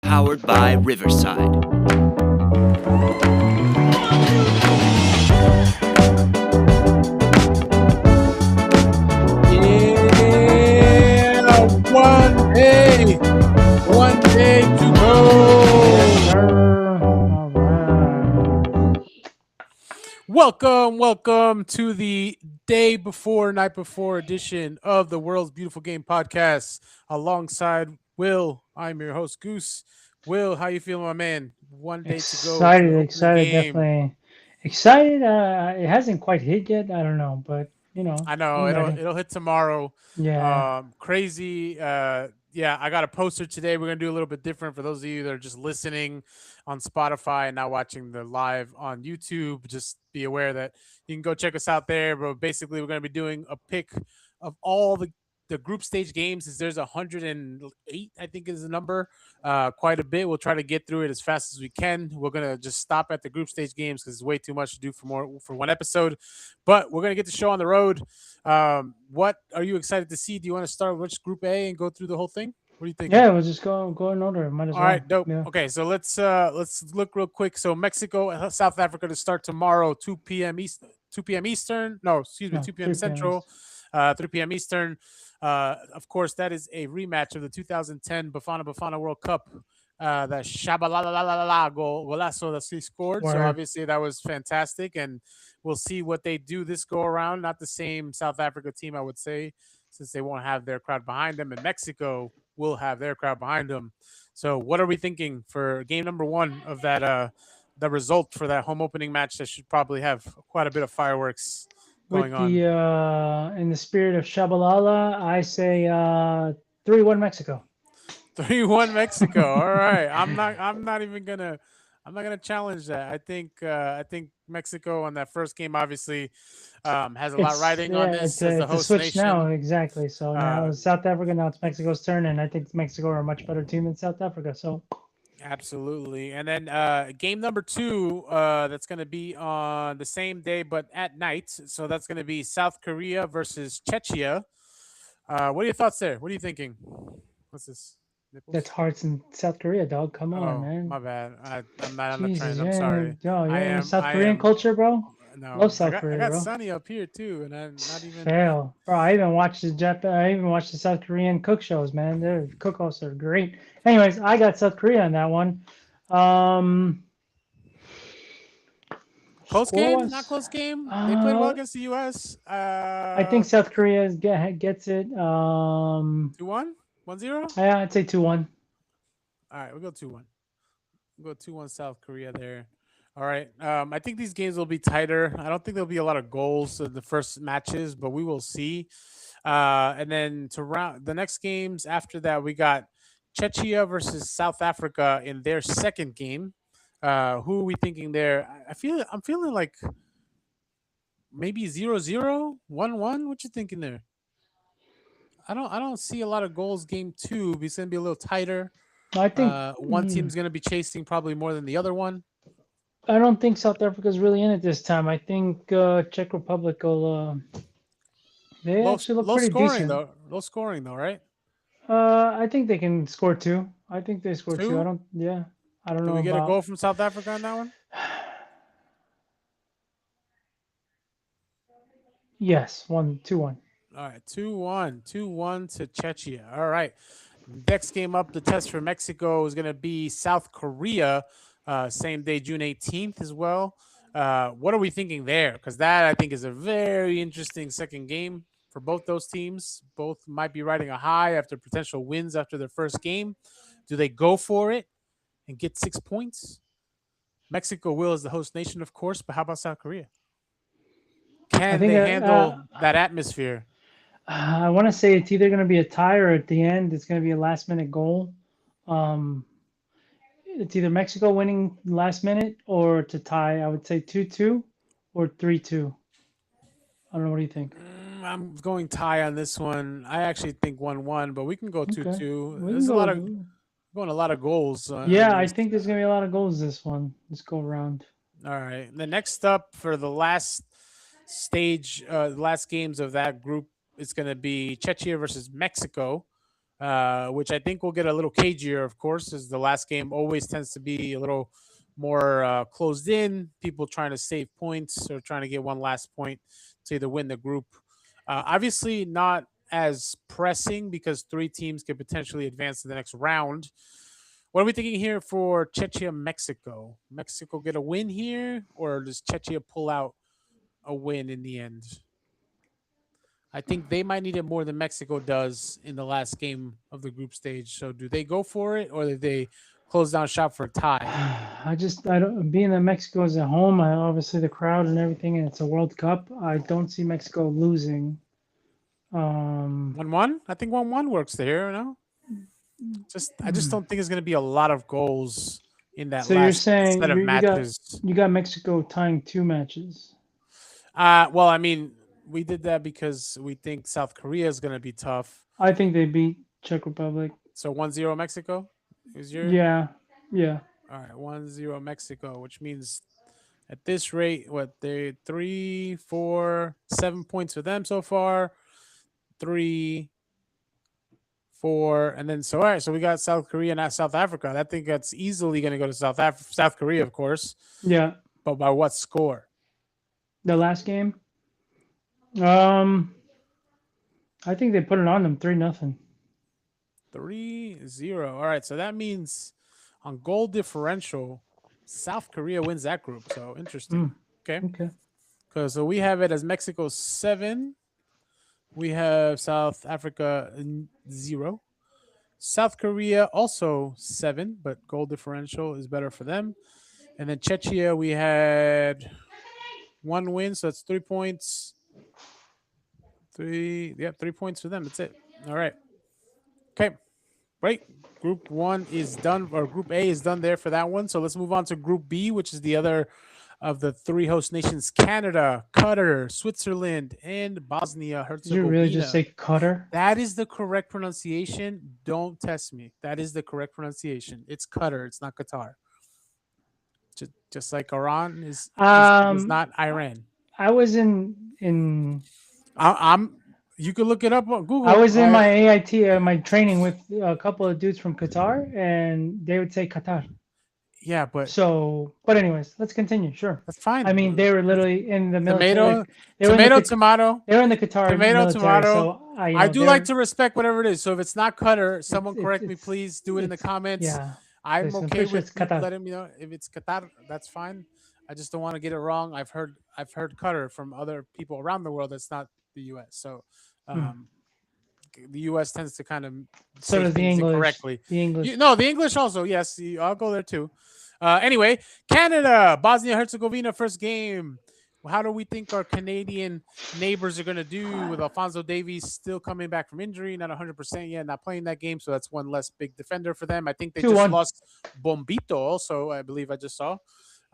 powered by Riverside. Yeah, one day to go. All right. Welcome to the day before, night before edition of the World's Beautiful Game podcast. Alongside Will, I'm your host Goose. Will, how you feeling, my man? One day to go to Excited, open the excited, game. definitely excited. It hasn't quite hit yet. I don't know, but I know I'm it'll ready. it'll hit tomorrow. Yeah. Crazy. Yeah, I got a poster today. We're gonna do a little bit different for those of you that are just listening on Spotify and not watching the live on YouTube. Just be aware that you can go check us out there. But basically, we're gonna be doing a pick of all the group stage games. Is there's 108, I think is the number. Quite a bit. We'll try to get through it as fast as we can. We're gonna just stop at the group stage games because it's way too much to do for one episode. But we're gonna get the show on the road. What are you excited to see? Do you want to start with Group A and go through the whole thing? What are you thinking? Yeah, we'll just go in order. Might as All right, well. dope. Yeah. Okay, so let's look real quick. So Mexico, South Africa to start tomorrow, 2 p.m. East, 2 p.m. Eastern. No, excuse me, No, 2 p.m. 3 p.m. Central, 3 p.m. Eastern. Of course, that is a rematch of the 2010 Bafana World Cup. That Shabalala golazo that he scored. So Word. obviously that was fantastic, and we'll see what they do this go around. Not the same South Africa team, I would say, since they won't have their crowd behind them, and Mexico will have their crowd behind them. So, what are we thinking for game number one of that? The result for that home opening match that should probably have quite a bit of fireworks going With on. the in the spirit of Shabalala, I say 3-1 Mexico. 3-1 Mexico. All right. I'm not gonna challenge that. I think Mexico on that first game obviously has a lot It's riding on yeah, this as the it's a host switch now nation. exactly. So now Uh it's South Africa. Now it's Mexico's turn, and I think Mexico are a much better team than South Africa. So Absolutely. And then game number two, that's going to be on the same day but at night. So that's going to be South Korea versus Czechia. What are your thoughts there? What are you thinking? What's this? that's Nipples? hearts in South Korea, dog. Come on, Oh, man. my bad. I'm not trying. Jesus, I'm yeah, sorry. yo, I yeah, am. South I Korean am. culture, bro. Love No, South I Korea, got bro. sunny up here too, and I'm not even. Fail, bro. I even watched I even watched the South Korean cook shows, man. Their cook-offs are great. Anyways, I got South Korea on that one. Um, Close score game, not was, close game. They played well uh, against the U.S. I think South Korea gets it. 2-1, 1-0. Yeah, I'd say 2-1. All right, we'll go 2-1. We'll go 2-1 South Korea there. All right. I think these games will be tighter. I don't think there'll be a lot of goals in the first matches, but we will see. And then to round the next games after that, we got Czechia versus South Africa in their second game. Who are we thinking there? I'm feeling like maybe 0-0, 1-1. What you thinking there? I don't see a lot of goals game two. It's gonna be a little tighter. I think. One team's gonna be chasing probably more than the other one. I don't think South Africa's really in it this time. I think Czech Republic will. They actually look Low pretty scoring decent. though. Low scoring though, right? I think they can score two. I think they score two. I Two. don't. Yeah, I don't Do know we get a about. goal from South Africa on that one? Yes, 1-2-1. All right, 2-1. 2-1 to Czechia. All right. Next game up, the test for Mexico is going to be South Korea, same day, June 18th as well. What are we thinking there? Because that, I think, is a very interesting second game for both those teams. Both might be riding a high after potential wins after their first game. Do they go for it and get 6 points? Mexico will as the host nation, of course, but how about South Korea? I Can think. they handle that atmosphere? I want to say it's either going to be a tie or at the end it's going to be a last minute goal. Um, it's either Mexico winning last minute or to tie. I would say 2-2 or 3-2. I don't know. What do you think? I'm going tie on this one. I actually think 1-1, but we can go two Okay, two. we can There's a lot of go. going a lot of goals on Yeah, I this. think there's going to be a lot of goals this one. Let's go around. All right. The next up for the last stage, the last games of that group, it's going to be Czechia versus Mexico. which I think will get a little cagier, of course, as the last game always tends to be a little more closed in. People trying to save points or trying to get one last point to either win the group. Obviously, not as pressing because three teams could potentially advance to the next round. What are we thinking here for Czechia, Mexico? Mexico get a win here, or does Czechia pull out a win in the end? I think they might need it more than Mexico does in the last game of the group stage. So do they go for it, or do they close down shop for a tie? I don't, being that Mexico is at home, obviously the crowd and everything, and it's a World Cup, I don't see Mexico losing. 1-1? I think 1-1 works there, no? I just don't think there's going to be a lot of goals in that So you're last saying set of matches. you got Mexico tying 2 matches. Well, I mean, we did that because we think South Korea is going to be tough. I think they beat Czech Republic. So 1-0 Mexico is your Yeah. All right, 1-0 Mexico, which means at this rate, what they 3, 4, 7 points for them so far. 3, 4, and then so all right. So we got South Korea, not South Africa. I think that's easily going to go to South Korea, of course. Yeah. But by what score? The last game. I think they put it on them 3-0. 3-0. All right, so that means on goal differential, South Korea wins that group. So interesting. Okay. Because so we have it as Mexico 7. We have South Africa 0. South Korea also 7, but goal differential is better for them. And then Czechia, we had 1 win, so that's 3 points. 3 points for them. That's it. All right. Okay. Great. Group 1 is done, or Group A is done there for that one. So let's move on to Group B, which is the other of the 3 host nations: Canada, Qatar, Switzerland, and Bosnia Did Herzegovina. you really just say Qatar? That is the correct pronunciation. Don't test me. That is the correct pronunciation. It's Qatar. It's not Qatar. Just like Iran is not Iran. I was in You can look it up on Google. I was in my AIT, my training with a couple of dudes from Qatar, and they would say Qatar. Yeah, but anyways, let's continue. Sure, that's fine. I mean, they were literally in the military. Tomato. They were in the Qatar Tomato, military, tomato. So I do like to respect whatever it is. So if it's not Qatar, someone correct me, please. Do it in the comments. Yeah, I'm okay with Qatar. letting me know if it's Qatar. That's fine. I just don't want to get it wrong. I've heard Qatar from other people around the world. That's not the U.S. So the U.S. tends to kind of so does the English incorrectly. The English. The English also. Yes, I'll go there too. Anyway, Canada, Bosnia Herzegovina, first game. How do we think our Canadian neighbors are going to do with Alphonso Davies still coming back from injury, not 100% yet, not playing that game? So that's one less big defender for them. I think they 2-1. just lost Bombito also, I believe I just saw.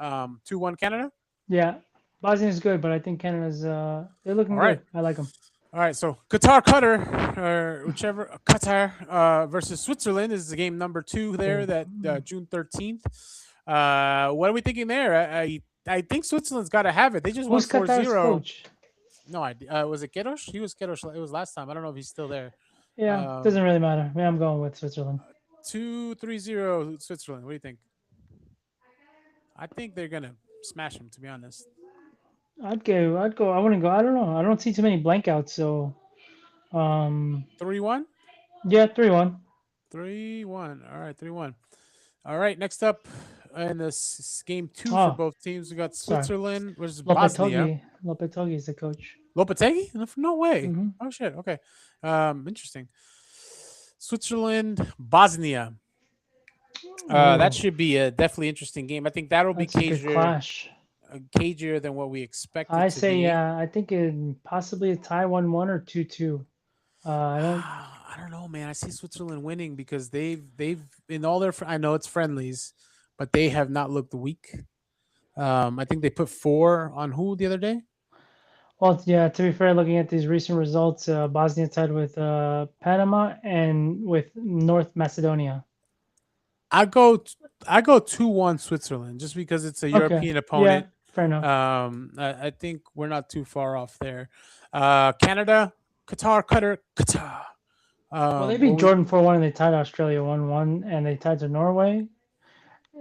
2-1 Canada? Yeah, Bosnia is good, but I think Canada's they're looking right. good. I like them. All right, so Qatar, or whichever, Qatar versus Switzerland is the game number 2 there, that June 13th. What are we thinking there? I think Switzerland's got to have it. They just won 4-0. Coach? No idea. Was it Queiroz? He was Queiroz. It was last time. I don't know if he's still there. Yeah, doesn't really matter. Yeah, I'm going with Switzerland. 2-3-0 Switzerland. What do you think? I think they're gonna smash them. To be honest, I'd go. I wouldn't go. I don't know. I don't see too many blankouts. So, 3-1. Yeah, 3-1. 3-1. All right, 3-1. All right. Next up in this game 2 for both teams, we got Switzerland versus Bosnia. Lopetegui is the coach. Lopetegui? No way. Mm-hmm. Oh shit. Okay. Interesting. Switzerland, Bosnia. That should be a definitely interesting game. I think that'll be cagier than what we expected. I say, yeah. I think it possibly a tie 1-1 or 2-2. I don't know, man. I see Switzerland winning because they've in all their. I know it's friendlies, but they have not looked weak. I think they put 4 on who the other day. Well, yeah. To be fair, looking at these recent results, Bosnia tied with Panama and with North Macedonia. I go 2-1 Switzerland just because it's a European opponent. Yeah, fair enough. I think we're not too far off there. Canada, Qatar. Well, they What beat was- Jordan 4-1 and they tied Australia 1-1 and they tied to Norway.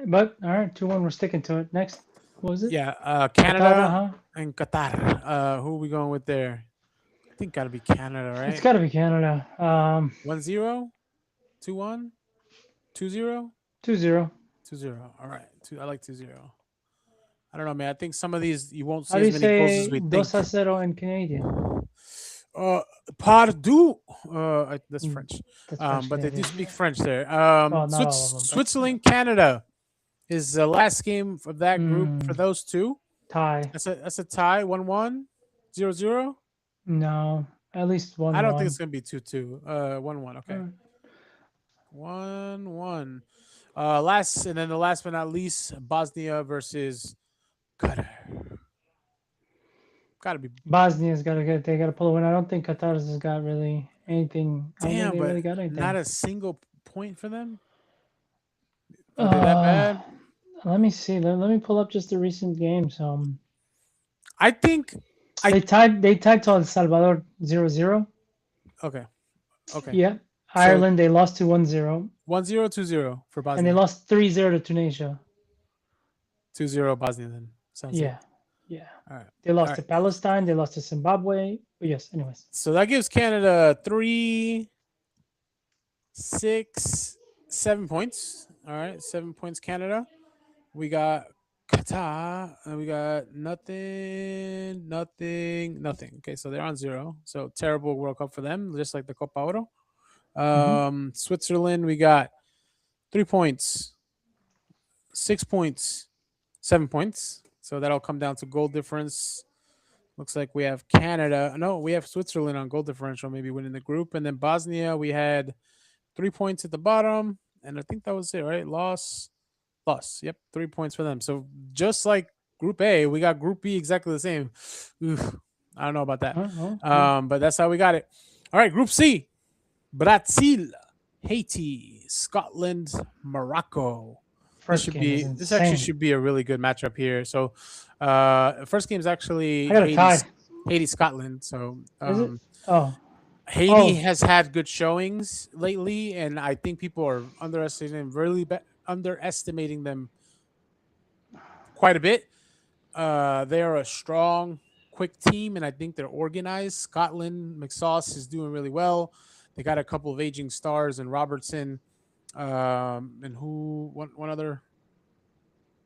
But all right, 2-1. We're sticking to it. Next, what was it? Yeah, Qatar, Canada huh? and Qatar. Who are we going with there? I think got to be Canada, It's right? got to be Canada. 1-0, 2-1, 2-0, 2-0. 2-0. All right, I like 2-0. I don't know, man. I think some of these you won't see How do as you many goals as say we think. 2-0 in Canadian? Pardon. That's Mm, French. That's French But they do Canadian. speak French there. Well, not all of them. But Switzerland, Canada is the last game of that group for those two. tie. That's a tie. 1-1, 0-0. No, at least 1-1. I don't think it's gonna be 2-2. 1-1. Okay. Alright. 1-1. And then the last but not least, Bosnia versus Qatar. Gotta be Bosnia's got to get. They got to pull a win. I don't think Qatar's has got really anything. I don't think damn, they but really got anything. not a single point for them. Are they that bad? Let me see. Let me pull up just the recent games. I think. They tied to El Salvador 0-0. Okay. Yeah. Ireland, they lost to 1-0. 1-0, 2-0 for Bosnia. And they lost 3-0 to Tunisia. 2-0 Bosnia then. Sounds Yeah. like. Yeah. All right. They lost All to right. Palestine. They lost to Zimbabwe. But yes, anyways. So that gives Canada 3, 6, 7 points. All right. 7 points, Canada. We got Qatar. And we got nothing. Okay. So they're on 0. So terrible World Cup for them, just like the Copa Oro. Switzerland, we got 3 points, 6 points, 7 points. So that'll come down to goal difference. Looks like we have Canada. No, we have Switzerland on goal differential, maybe winning the group. And then Bosnia, we had 3 points at the bottom. And I think that was it, right? Loss. Yep, 3 points for them. So just like Group A, we got Group B exactly the same. Oof, I don't know about that. But that's how we got it. All right, Group C. Brazil, Haiti, Scotland, Morocco. This actually should be a really good matchup here. So, first game is actually I got a tie. Haiti, Scotland. So, Is it? Oh, Haiti has had good showings lately, and I think people are underestimating them quite a bit. They are a strong, quick team, and I think they're organized. Scotland, McSauce is doing really well. They got a couple of aging stars and Robertson, and one other.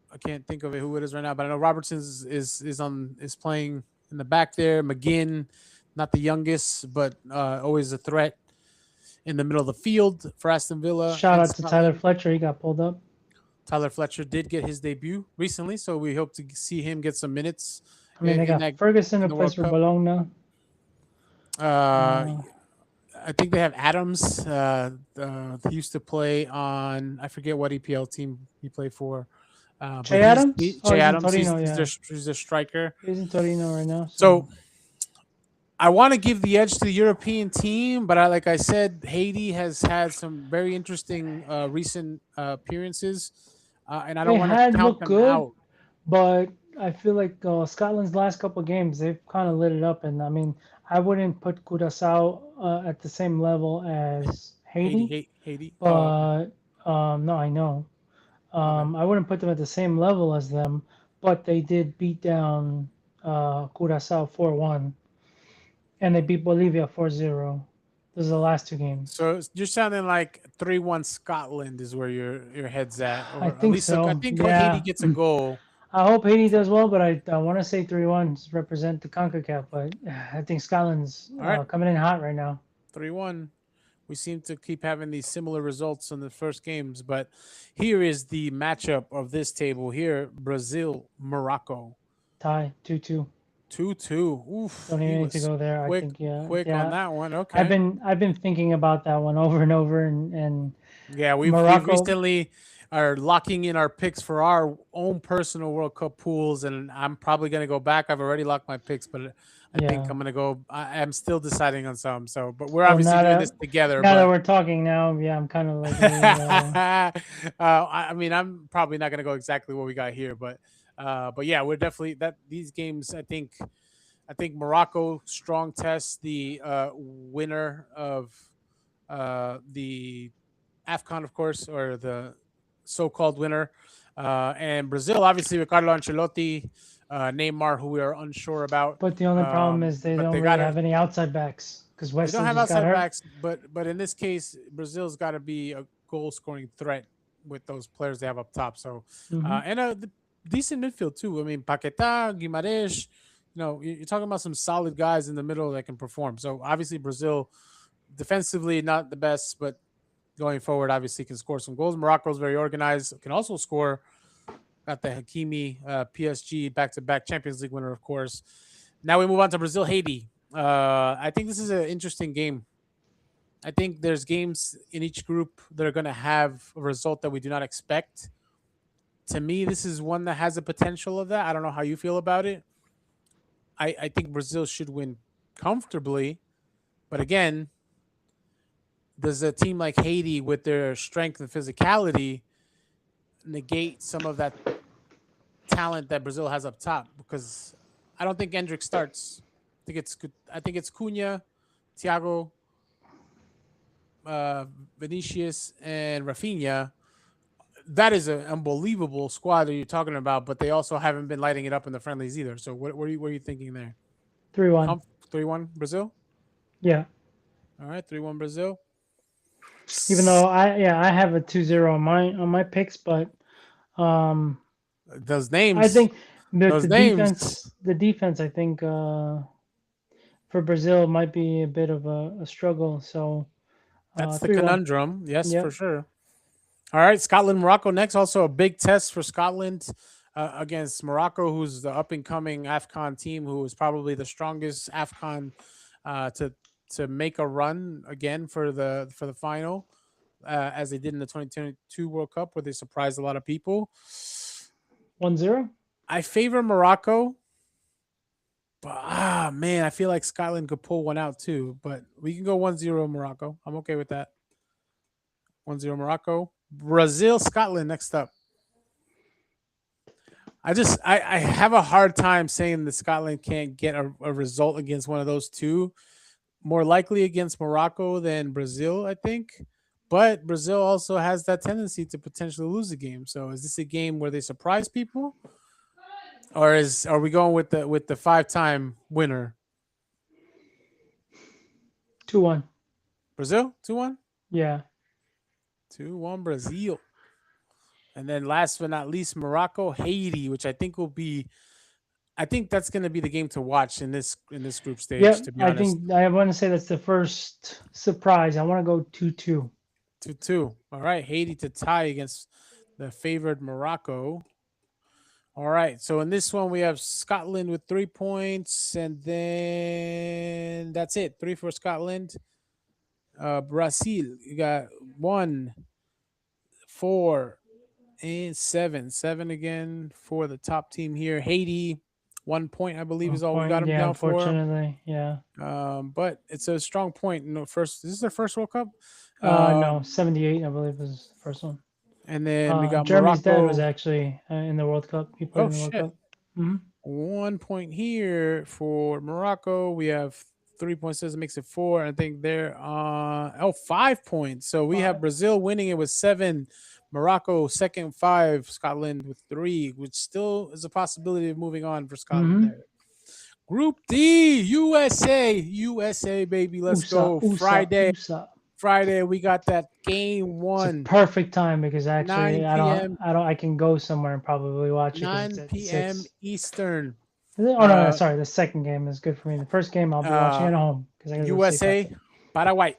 I can't think of who it is right now, but I know Robertson is playing in the back there. McGinn, not the youngest, but always a threat in the middle of the field for Aston Villa. Shout out to Tyler Fletcher. He got pulled up. Tyler Fletcher did get his debut recently, so we hope to see him get some minutes. I mean, they got Ferguson who plays for Bologna. I think they have Adams. He used to play on, I forget what EPL team he played for. Che Adams? Che Adams. Torino, He's their striker. He's in Torino right now. So I want to give the edge to the European team, but like I said, Haiti has had some very interesting recent appearances, and I don't want to count them out. But I feel like Scotland's last couple of games, they've kind of lit it up. And I mean, I wouldn't put Curaçao at the same level as Haiti. But no, I know. I wouldn't put them at the same level as them, but they did beat down Curaçao 4-1, and they beat Bolivia 4-0. Those are the last two games. So you're sounding like 3-1 Scotland is where your head's at. I think so. I think Haiti gets a goal. I hope Haiti does well, but I want to say 3-1 to represent the CONCACAF, but I think Scotland's coming in hot right now. 3-1. We seem to keep having these similar results in the first games, but here is the matchup of this table here. Brazil, Morocco. Tie, 2-2. 2-2. Oof. Don't even need to go there. Quick, I think, quick on that one. Okay. I've been thinking about that one over and over, and yeah, we recently are locking in our picks for our own personal World Cup pools, and I'm probably gonna go back. I've already locked my picks, but I think I'm gonna go. I'm still deciding on some. So, but we're obviously doing this together. Now that we're talking now, yeah, I'm kind of like. I mean, I'm probably not gonna go exactly what we got here, but yeah, we're definitely these games. I think Morocco strong test. The winner of the AFCON, of course, or the so-called winner. And Brazil, obviously, with Carlo Ancelotti, Neymar, who we are unsure about. But the only problem is they But don't they really got to have any outside backs because they don't Wesley have just got outside hurt. backs, but in this case, Brazil's got to be a goal scoring threat with those players they have up top. So Mhm. and decent midfield too. I mean, Paquetá, Guimarães. You're talking about some solid guys in the middle that can perform. So obviously Brazil defensively not the best, but going forward obviously can score some goals. Morocco's very organized, can also score. Got the Hakimi, PSG back-to-back Champions League winner, of course. Now we move on to Brazil, Haiti. I think this is an interesting game. I think there's games in each group that are going to have a result that we do not expect. To me, this is one that has a potential of that. I don't know how you feel about it. I think Brazil should win comfortably, but again, does a team like Haiti, with their strength and physicality, negate some of that talent that Brazil has up top? Because I don't think Endrick starts. I think it's Cunha, Thiago, Vinicius, and Rafinha. That is an unbelievable squad that you're talking about, but they also haven't been lighting it up in the friendlies either. So what are you thinking there? 3-1. 3-1 Brazil. Yeah. All right, 3-1 Brazil. Even though I have a 2-0 on my picks, but those names, I think those the names. defense I think for Brazil might be a bit of a struggle. So That's the 3-1. conundrum. Yes, Yep. for sure. All right, Scotland, Morocco next. Also a big test for Scotland against Morocco, who's the up and coming AFCON team, who is probably the strongest AFCON to make a run again for the final, as they did in the 2022 World Cup, where they surprised a lot of people. 1-0. I favor Morocco, but man, I feel like Scotland could pull one out too. But we can go 1-0 Morocco. I'm okay with that. 1-0 Morocco. Brazil, Scotland next up. I have a hard time saying that Scotland can't get a result against one of those two. More likely against Morocco than Brazil, I think. But Brazil also has that tendency to potentially lose a game. So is this a game where they surprise people? Or are we going with the 5-time winner? 2-1. Brazil? 2-1? Yeah. 2-1 Brazil. And then last but not least, Morocco, Haiti, which I think that's going to be the game to watch in this group stage. Yeah, to be honest. I want to say that's the first surprise. I want to go 2-2. 2-2. All right, Haiti to tie against the favored Morocco. All right, so in this one we have Scotland with 3 points, and then that's it. 3 for Scotland. Brazil, you got 1, 4, and 7. 7 again for the top team here. Haiti, 1 point, I believe, is all we got them down for. Unfortunately, yeah. But it's a strong point. This is their first World Cup. No, 78, I believe, was the first one. And then we got Jeremy's Morocco. dad was actually in the World Cup. He played in the World Cup. Mm-hmm. 1 point here for Morocco. We have 3 points. It makes it 4. I think they're 5 points. So we have Brazil winning it with 7. Morocco second 5. Scotland with 3, which still is a possibility of moving on for Scotland there. Group D, USA, baby. Let's go. Friday, we got that game 1. Perfect time because actually I can go somewhere and probably watch it. 9 p.m. Eastern. Oh no, sorry. The second game is good for me. The first game I'll be watching at home because USA, Paraguay.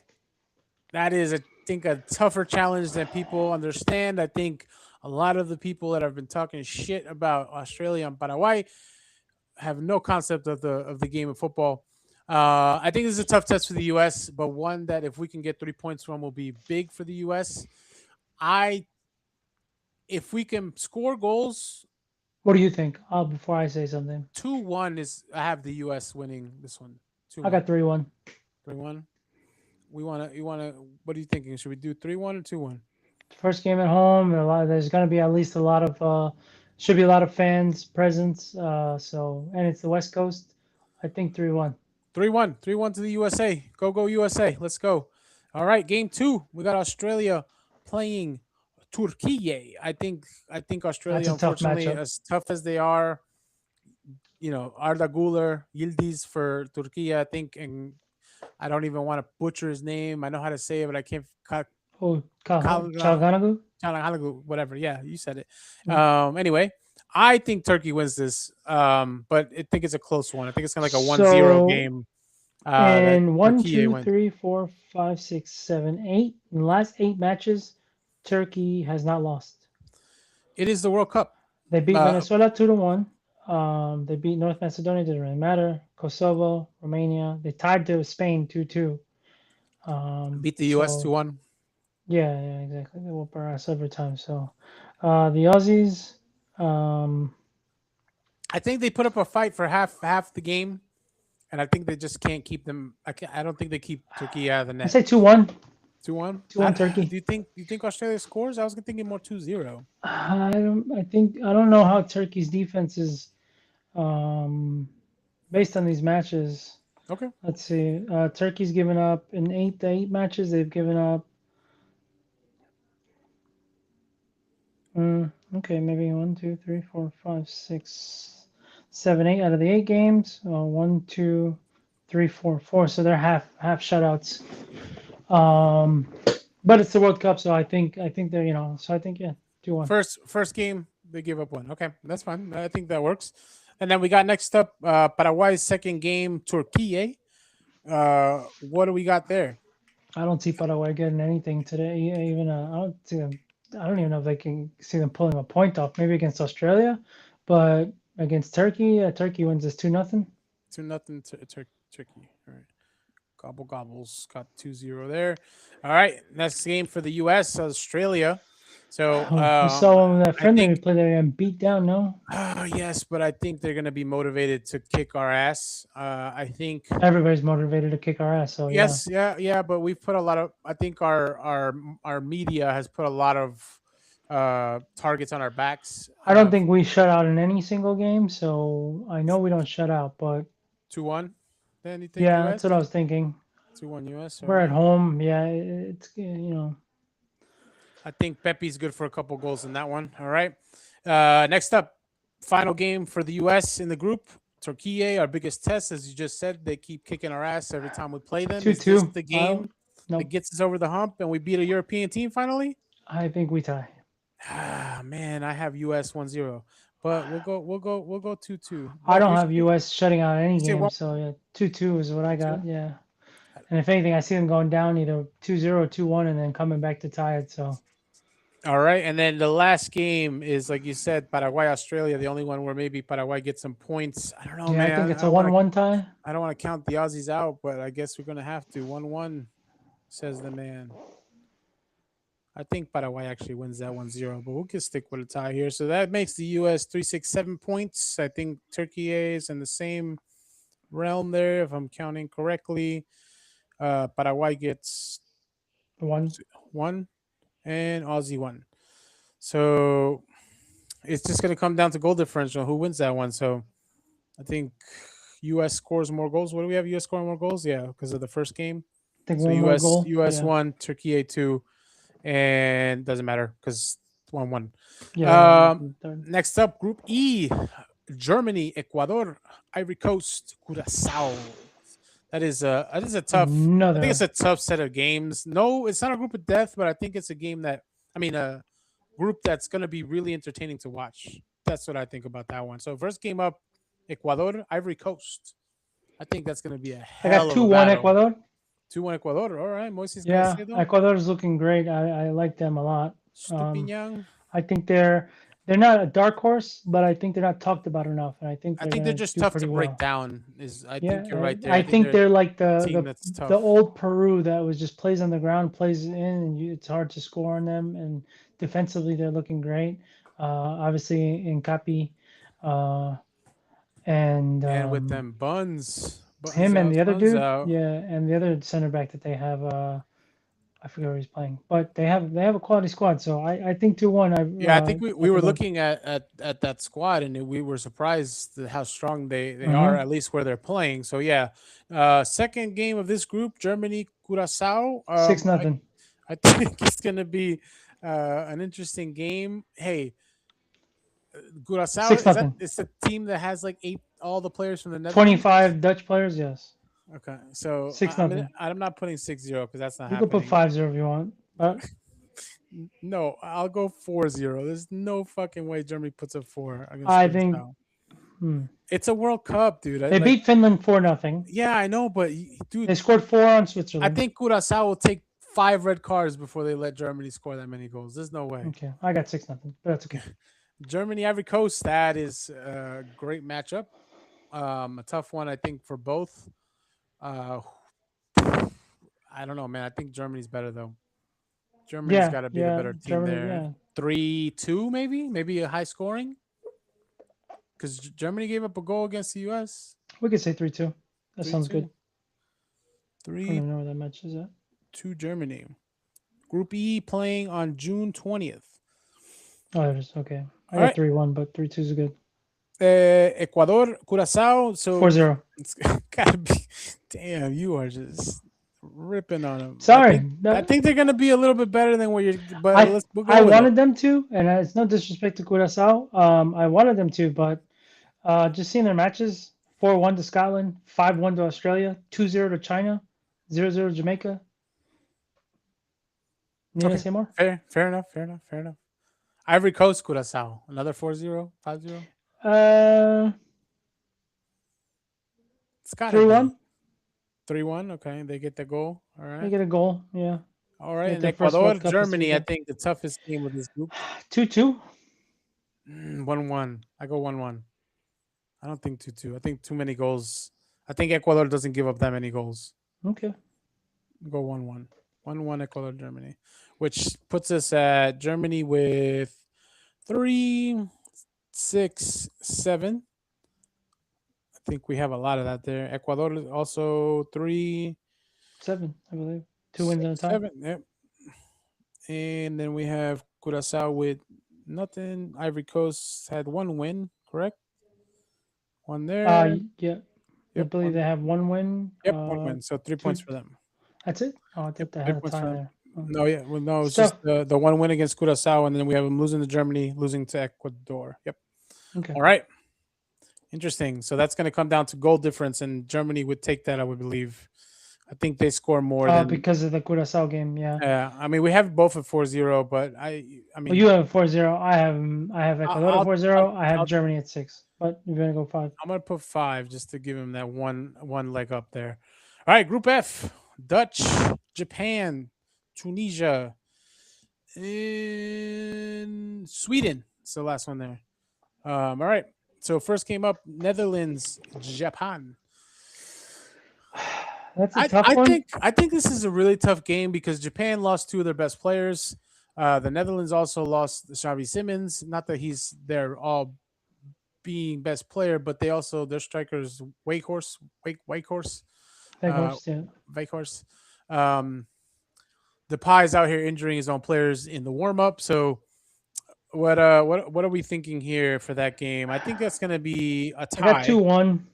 That is, I think, a tougher challenge than people understand. I think a lot of the people that have been talking shit about Australia and Paraguay have no concept of the game of football. I think this is a tough test for the U.S., but one that if we can get 3 points from will be big for the U.S. If we can score goals. What do you think? Before I say something. 2-1 is, I have the U.S. winning this one. 2-1. I got 3-1. 3-1. You want to. What are you thinking? Should we do 3-1 or 2-1? First game at home. There's going to be at least a lot of. Should be a lot of fans presence. And it's the West Coast. I think 3-1. 3-1 to the USA. Go USA. Let's go. All right, game 2. We got Australia playing Turkey. I think Australia, a tough unfortunately, matchup. as tough as they are, Arda Guler, Yildiz for Turkey, I think, and I don't even want to butcher his name. I know how to say it, but I can't. Oh, Kalga, Chalganagu. whatever. Yeah, you said it. Mm. Anyway, I think Turkey wins this, but I think it's a close one. I think it's kind of like a 1-0 So game that in one, Turkey two, wins. three, four, five, 6, 7, 8. In the last 8 matches, Turkey has not lost. It is the World Cup. They beat Uh, Venezuela 2-1. They beat North Macedonia. Didn't really matter. Kosovo, Romania. They tied to Spain 2-2. beat the U.S. So 2-1. yeah, exactly. They whoop our ass every time. So the Aussies. I think they put up a fight for half the game, and I think they just can't keep them. I don't think they keep Turkey out of the I net. say 2-1. 2-1. 2-1 Do Turkey. you think Australia scores? I was thinking more 2-0. I don't know how Turkey's defense is based on these matches. Okay. Let's see. Turkey's given up in 8 matches. They've given up. Okay, maybe 1, 2, 3, 4, 5, 6, 7, 8 out of the 8 games. 1, 2, 3, 4, 4. So they're half shutouts. But it's the World Cup, so I think they're. So I think 2-1. First game they give up 1. Okay, that's fine. I think that works. And then we got next up Paraguay's second game, Turkey. What do we got there? I don't see Paraguay getting anything today. Even I don't see them. I don't even know if they can see them pulling a point off. Maybe against Australia, but against Turkey, Turkey wins this 2-0. 2-0 Turkey. All right. Gobbles got 2-0 there. All right. Next game for the U.S. Australia. So we saw them that I friendly think play there and beat down. No, yes, but I think they're going to be motivated to kick our ass. I think everybody's motivated to kick our ass. So yes, yeah, but we've put a lot of. I think our media has put a lot of targets on our backs. I don't think we shut out in any single game. So I know we don't shut out, but 2-1. Then you think yeah, US? that's what I was thinking. 2-1 US. We're at home. Yeah, it's. I think Pepe's good for a couple goals in that one. All right. Next up, final game for the U.S. in the group. Turkey, our biggest test, as you just said, they keep kicking our ass every time we play them. 2-2. Is this the game No, that gets us over the hump and we beat a European team finally? I think we tie. Ah, man, I have US 1-0, but we'll go 2-2. I don't have US shutting out any You say game, one- so yeah, 2-2 is what I got. 2-2? Yeah, and if anything, I see them going down either 2-0, 2-1, and then coming back to tie it. So All right, and then the last game is like you said, Paraguay Australia, the only one where maybe Paraguay gets some points. I don't know, yeah, man. I think it's I a don't wanna- 1-1 tie. I don't want to count the Aussies out, but I guess we're gonna have to. 1-1, says the man. I think Paraguay actually wins that 1-0, but we'll just stick with a tie here. So that makes the US 367 points. I think Turkey is in the same realm there, if I'm counting correctly. Paraguay gets 1. 1 and Aussie 1. So it's just gonna come down to goal differential. Who wins that one? So I think US scores more goals. What do we have? US scoring more goals? Yeah, because of the first game. I think So one more goal. US Yeah. 1, Turkey 2, and doesn't matter because 1-1. Yeah. Next up, Group E: Germany, Ecuador, Ivory Coast, Curacao. That is a tough. I think it's a tough set of games. No, it's not a group of death, but I think it's a game that a group that's going to be really entertaining to watch. That's what I think about that one. So first game up, Ecuador, Ivory Coast. I think that's going to be a hell I got of a 2-1 battle. Ecuador. 2-1 Ecuador. All right, Moises. Yeah, Caicedo. Ecuador is looking great. I like them a lot. Stupiñán. I think they're not a dark horse, but I think they're not talked about enough. And I think they're just tough to break down. I think you're right there. I think they're like team that's tough. the old Peru that was just plays on the ground, plays in, and it's hard to score on them. And defensively, they're looking great. Obviously, in Capi, and with them Buns him and the other dude, out. yeah, and the other center back that they have, I forget where he's playing, but they have a quality squad. So I think 2-1. Yeah, I think we were Ecuador. looking at that squad, and we were surprised at how strong they are, Mhm. at least where they're playing. So yeah, second game of this group, Germany Curacao. 6-0. I think it's gonna be an interesting game. Hey, Curacao Six is that nothing. it's the team that has like all the players from the Netherlands. 25 Dutch players. Yes. Okay, so 6-0. I'm not putting 6-0 because that's not You could put happening. 5-0 if you want. But No, I'll go 4-0. There's no fucking way Germany puts up 4 against I think Curacao. hmm, It's a World Cup, dude. they beat Finland 4-0. Yeah, I know, but They dude, scored 4 on I Switzerland. think Curacao will take 5 red cards before they let Germany score that many goals. There's no way. Okay, I got 6-0, but that's okay. Germany, Ivory Coast, that is a great matchup. A tough one, I think, for both. Uh, I don't know, man. I think Germany's better though. Germany's got to be the Yeah, better team Germany. there. Yeah, 3-2, maybe a high scoring. Because Germany gave up a goal against the U.S. we could say 3-2. That sounds 3-2. good. I don't 3 even know where that match is at. to Germany. Group E playing on June 20th. Oh, it is okay. I All got right. 3-1, but 3-2 is good. Ecuador, Curacao. So 4-0. it's gotta be. Damn, you are just ripping on them. Sorry, I think they're gonna be a little bit better than what you're. But we'll go I with wanted it. them to, and it's no disrespect to Curacao. I wanted them to, but just seeing their matches: 4-1 to Scotland, 5-1 to Australia, 2-0 to China, 0-0 to Jamaica. Need Okay, to say more? fair enough. Ivory Coast, Curacao, another 4-0, 5-0. It's gotta 3-1. be 3-1. Okay, they get the goal. All They right. get a goal. Yeah. All right, Get and their first Ecuador, World Cup this Germany. I weekend. think the toughest game of this group. 2-2. 1-1. I go 1-1. I don't think 2-2. I think too many goals. I think Ecuador doesn't give up that many goals. Okay. Go 1-1. 1-1 Ecuador, Germany, which puts us at Germany with 3, 6, 7. I think we have a lot of that there. Ecuador is also 3, 7, I believe. 2 wins and a tie. 7. Yep. And then we have Curacao with nothing. Ivory Coast had 1 win, correct? 1 there. Yeah. I Yep, believe 1. they have 1 win. Yep, 1 win. So 3 points for them. That's it? Oh, I Yep, thought they 3 had a points tie for them. there. Oh. No, yeah, well, no, it's So- just the 1 win against Curacao, and then we have them losing to Germany, losing to Ecuador. Yep. Okay. All right. Interesting. So that's going to come down to goal difference, and Germany would take that, I would believe. I think they score more than. Because of the Curacao game, yeah. Yeah, I mean we have both at 4-0, but I mean Well, you have 4-0. I have Ecuador I'll- at 4-0. I have I'll- Germany at 6. But you're gonna go 5. I'm gonna put 5 just to give him that one leg up there. All right, Group F: Dutch, Japan, Tunisia, and Sweden. It's the last one there. All right. So first came up Netherlands, Japan. That's a tough one. I think this is a really tough game because Japan lost 2 of their best players. The Netherlands also lost Xavi Simons. Not that he's their all being best player, but they also their strikers Wakehorse. Wakehorse. Depay's out here injuring his own players in the warm up. So what are we thinking here for that game? I think that's gonna be a tie. I got 2-1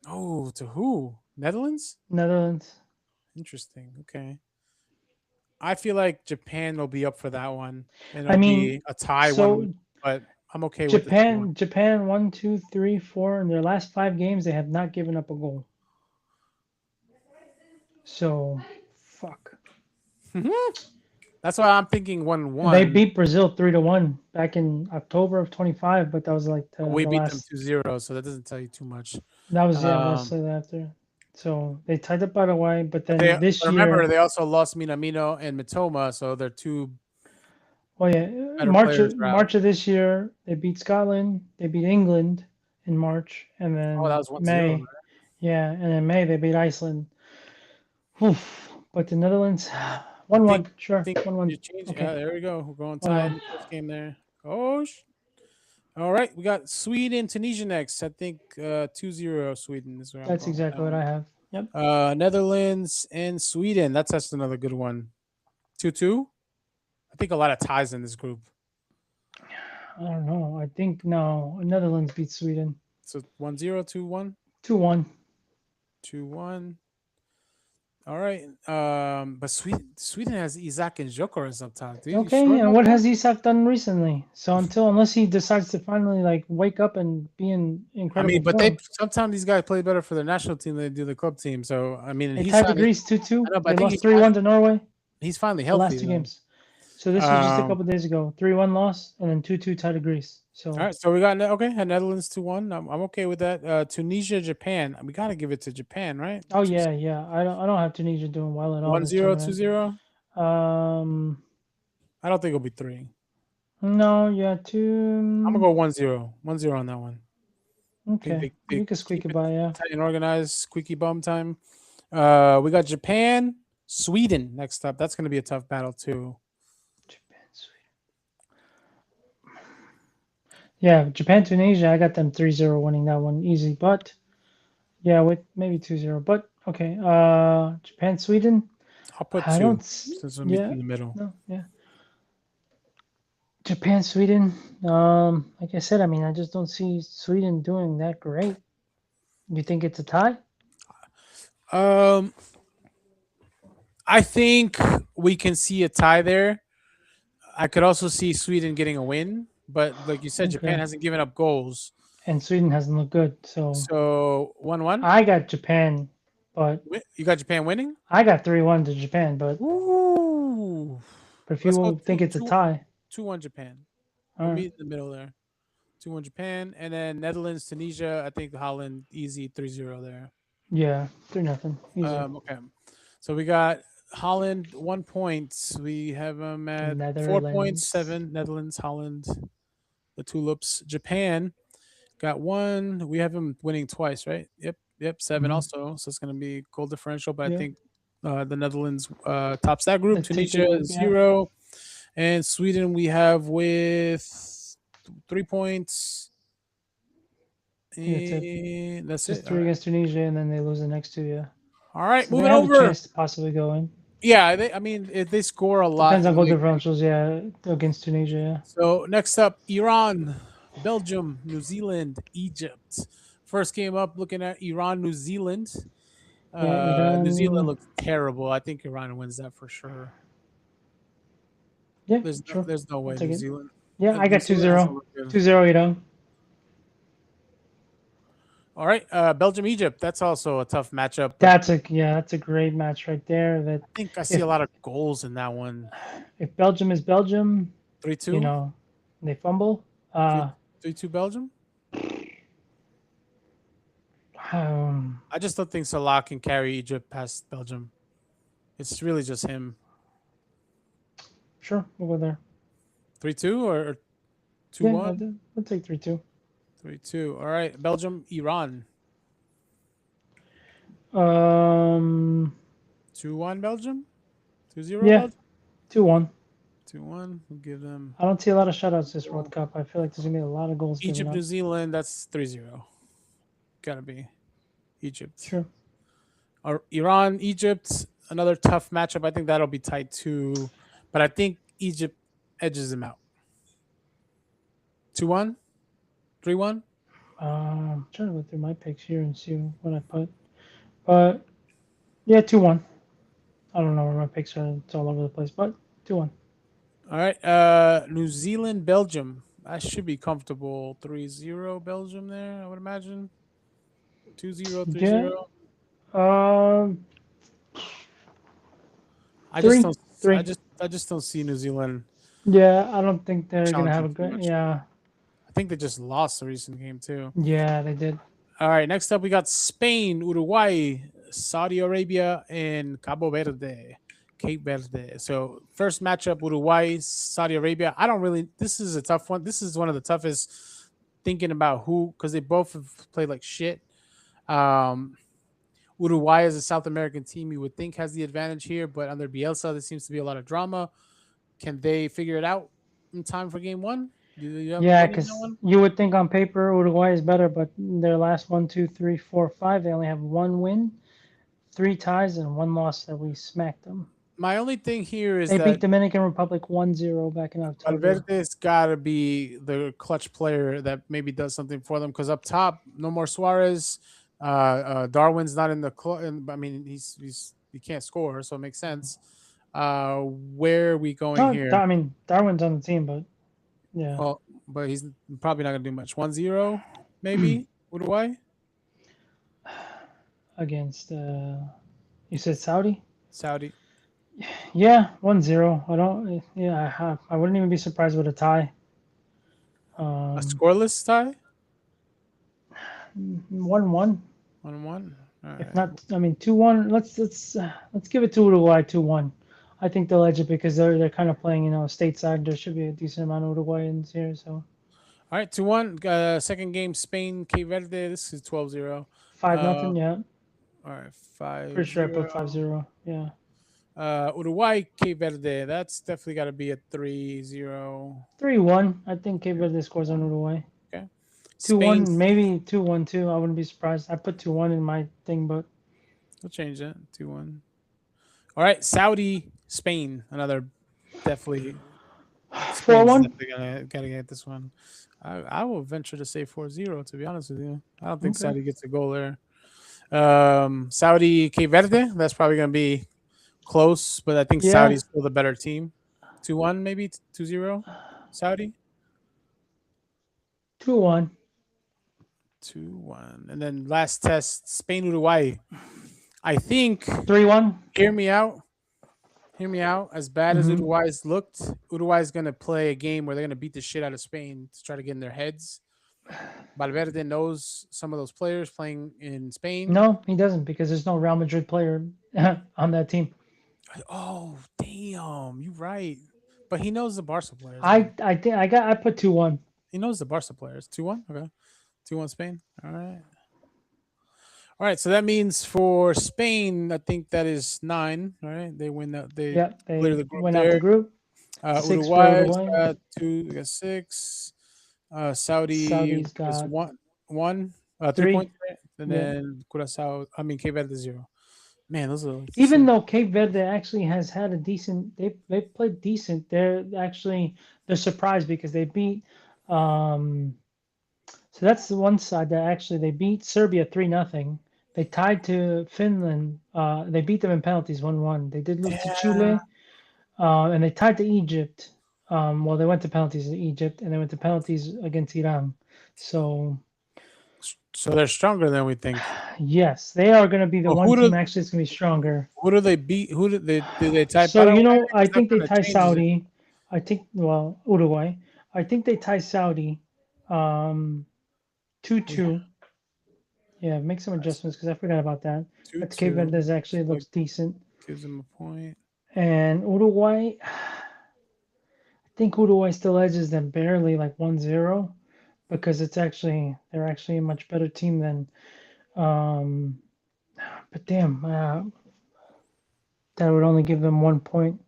Oh, to who? Netherlands? Netherlands. Interesting. Okay. I feel like Japan will be up for that one. And I it'll mean, be a tie so one, but I'm okay with Japan 1, 2, 3, 4 in their last 5 games they have not given up a goal. So fuck. That's why I'm thinking 1-1. They beat Brazil 3-1 back in October of 25, but that was like we the beat last. them 2-0, so that doesn't tell you too much. That was last after. So they tied up by the way, but then this year. Remember, they also lost Minamino and Mitoma, so they're 2. Well, yeah, better players March of this year they beat Scotland, they beat England in March, and then Oh, that was 1-0. May. Right? Yeah, and in May they beat Iceland. Oof. But the Netherlands, 1-1, sure, 1-1. Okay. Yeah, there we go. We're going tied in the first game there. Oh, all right. We got Sweden, Tunisia next. I think 2-0 Sweden is where That's exactly what I have. Yep. Netherlands and Sweden. That's another good one. 2-2. I think a lot of ties in this group. I don't know. I think no. Netherlands beat Sweden. So 1-0, 2-1, 2-1. 2-1. All right. But Sweden has Isaac and Gyökeres up top. Dude, you Okay, sure and about what that? has Isak done recently? So unless he decides to finally like wake up and be in I incredible mean, but form. sometimes these guys play better for the national team than they do the club team. So I mean, They he's tied the finally. Greece 2-2. I know, but They I think lost 3-1 to Norway he's finally the last healthy two though. games. So this was just a Um, couple days ago. 3-1 loss and then 2-2 tied to Greece. So All right, so we got Netherlands 2-1. I'm okay with that. Tunisia, Japan. We got to give it to Japan, right? oh yeah, yeah. I don't have Tunisia doing well at all this 1-0, tournament. 2-0. I don't think it'll be 3. No, yeah, I'm gonna go 1-0. 1-0 on that one. Okay, They you can squeak keep it it by, yeah. tight and organized. Squeaky bum time. We got Japan, Sweden next up. That's gonna be a tough battle too. Japan, Sweden. Yeah, Japan, Tunisia. I got them 3-0 winning that one easy, but yeah, with maybe 2-0. But okay, Japan, Sweden. I'll put I 2 don't. since we'll meet Yeah, in the middle. no, yeah. Japan, Sweden. Like I said, I mean, I just don't see Sweden doing that great. You think it's a tie? Um, I think we can see a tie there. I could also see Sweden getting a win, but like you said, Japan Okay. hasn't given up goals. And Sweden hasn't looked good, so So 1-1. I got Japan, but You got Japan winning. I got 3-1 to Japan. But Ooh. if Let's go you think it's a tie, 2-1 Japan. all We'll right. meet in the middle there. 2-1 Japan, and then Netherlands, Tunisia. I think Holland easy 3-0 there. Yeah, 3-0. Easy. Okay. So we got Holland 1 point. We have them at 4 points. Netherlands. 7 Netherlands, Holland, the Tulips. Japan got 1. We have them winning twice, right? Yep. 7 Mhm. also. So it's going to be goal differential, but I Yeah. think the Netherlands tops that group. They take the Tunisia group, yeah. 0, and Sweden we have with 3 points. That's it. And that's Just it. 3 against Tunisia, and then they lose the next 2. Yeah. All right, So they moving have a over. chance to possibly go in. Yeah, I mean, if they score a lot. Depends on goal like- differentials, yeah, against Tunisia. Yeah. So next up, Iran, Belgium, New Zealand, Egypt. First game up, looking at Iran, New Zealand. Yeah, New Zealand Iran. looks terrible. I think Iran wins that for sure. Yeah, There's sure. no way take New it. Zealand. Yeah, I New got Zealand 2-0. doesn't look good. 2-0, Iran. All right, Belgium, Egypt. That's also a tough matchup. but That's a great match right there. That I think I see a lot of goals in that one. if Belgium is Belgium, 3-2. you know, they fumble. 3-2 Belgium. I just don't think Salah can carry Egypt past Belgium. It's really just him. Sure, we'll go there. 3-2 or Yeah, 2-1? I'll take 3-2. 3-2. All right. Belgium, Iran. 2-1. 2-1 Belgium? 2-0 Yeah. Belgium? 2-1. 2-1. We'll give them I don't see a lot of shutouts this World Cup. I feel like there's gonna be a lot of goals given Egypt, up. New Zealand. That's 3-0. Gotta be Egypt. Sure. Or Iran, Egypt. Another tough matchup. I think that'll be tight too. But I think Egypt edges them out. 2-1? 3-1? I'm trying to go through my picks here and see what I put. But yeah, 2-1. I don't know where my picks are. It's all over the place, but 2-1. All right. New Zealand, Belgium. I should be comfortable. 3-0 Belgium there, I would imagine. 2-0, 3-0. I Three. I just don't see New Zealand. Yeah, I don't think they're gonna have a Challenging too good. much. Yeah, I think they just lost the recent game too. yeah, they did. All right, next up we got Spain, Uruguay, Saudi Arabia, and Cabo Verde, Cape Verde. So first matchup, Uruguay, Saudi Arabia. I don't really. This is a tough one. This is one of the toughest. Thinking about who, because they both have played like shit. Uruguay is a South American team you would think has the advantage here, but under Bielsa there seems to be a lot of drama. Can they figure it out in time for game one? Yeah, opinion on that because one? you would think on paper Uruguay is better, but their last 1, 2, 3, 4, 5, they only have 1 win, 3 ties, and 1 loss that we smacked them. My only thing here is They that beat Dominican Republic 1-0 back in October. Valverde's got to be the clutch player that maybe does something for them because up top, no more Suarez. Darwin's not in the I mean, he can't score, so it makes sense. Where are we going No, here? I mean Darwin's on the team, but yeah, Well, but he's probably not going to do much. 1-0, maybe Uruguay, against you said Saudi. Saudi. Yeah, 1-0. I don't. Yeah, I wouldn't even be surprised with a tie. A scoreless tie. 1-1. 1-1. All If right. not, I mean 2-1. Let's give it to Uruguay 2-1. I think they'll edge it because they're kind of playing, stateside. There should be a decent amount of Uruguayans here, so All right, 2-1. Second game, Spain, Cape Verde. This is 12-0. 5-0. Yeah, All right, 5. pretty sure I put 5-0. Yeah, Uruguay, Cape Verde. That's definitely got to be a 3-0. 3-1. I think Cape Verde scores on Uruguay. Okay. 2-1, Spain. maybe 2-1 too. I wouldn't be surprised. I put 2-1 in my thing, but We'll change that. 2-1. All right, Saudi, Spain. Another definitely. 4-1. Gotta get this one. I will venture to say 4-0, to be honest with you. I don't think Okay. Saudi gets a goal there. Saudi, Cape Verde. That's probably going to be close, but I think Yeah. Saudi's still the better team. 2-1, maybe 2-0. Saudi. 2-1. 2-1. And then last test, Spain, Uruguay. I think 3-1. Hear me out. As bad as Mhm. Uruguay's looked, Uruguay's going to play a game where they're going to beat the shit out of Spain to try to get in their heads. Valverde knows some of those players playing in Spain. No, he doesn't because there's no Real Madrid player on that team. Oh, damn. You're right. But he knows the Barca players. I think I put 2-1. He knows the Barca players. 2-1? Okay. 2-1 Spain. All right. All right. So that means for Spain, I think that is 9. All right. They win that. They Yep, they clear the group went out there. the group. 6 for Uruguay's Uruguay. got 2, they got 6. Saudi Saudi's is got 1, 3 3. points, right? And Yeah. then Curacao, Cape Verde 0. Man, those are Even though Cape Verde actually has had a decent, they played decent. They're surprised because they beat. So that's the one side that actually they beat Serbia 3-0. They tied to Finland. They beat them in penalties 1-1. They did lose to Chile, and they tied to Egypt. Well, they went to penalties to Egypt, and they went to penalties against Iran. So they're stronger than we think. yes, they are going to be the Well, one team actually that's going to be stronger. Who do they beat? Who did they tie? So Paraguay? I think they That tie kinda changes it. Saudi. I think Uruguay. I think they tie Saudi. 2-2. Yeah, make some adjustments because I forgot about that. But Cape 2-2. Verde actually looks decent. Gives them a point. And Uruguay, I think Uruguay still edges them barely, like 1-0, because they're actually a much better team than. But damn, that would only give them 1 point.